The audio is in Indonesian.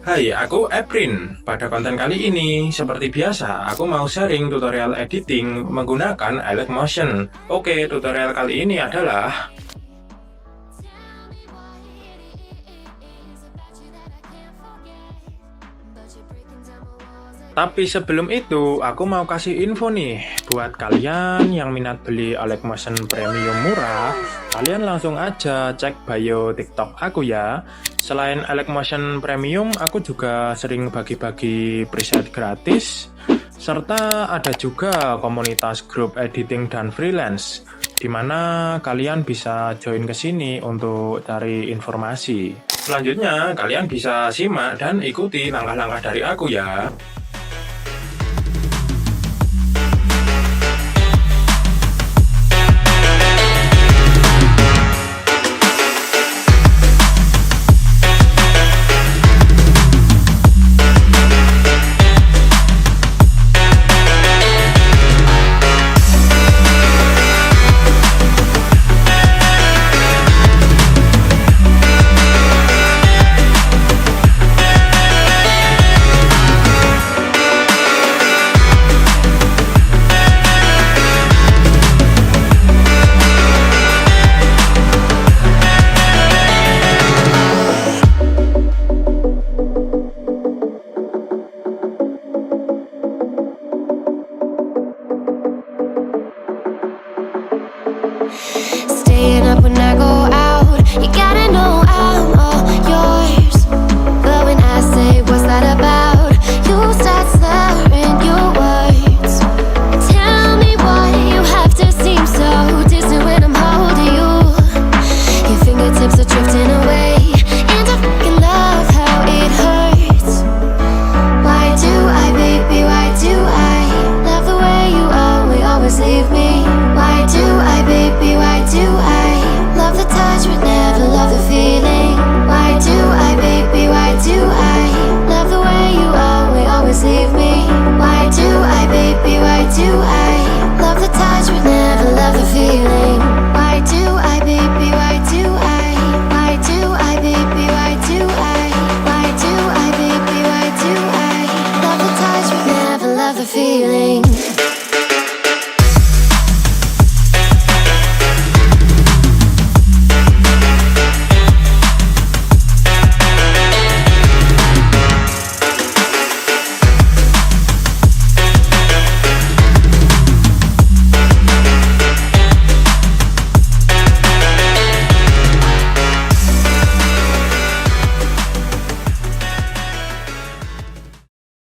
Hai, aku epryhn. Pada konten kali ini, seperti biasa, aku mau sharing tutorial editing menggunakan Alight Motion. Oke, tutorial kali ini adalah Tapi sebelum itu, aku mau kasih info nih, buat kalian yang minat beli Alight Motion Premium murah, kalian langsung aja cek bio TikTok aku ya. Selain Alight Motion Premium, aku juga sering bagi-bagi preset gratis, serta ada juga komunitas grup editing dan freelance, di mana kalian bisa join ke sini untuk cari informasi. Selanjutnya, kalian bisa simak dan ikuti langkah-langkah dari aku ya.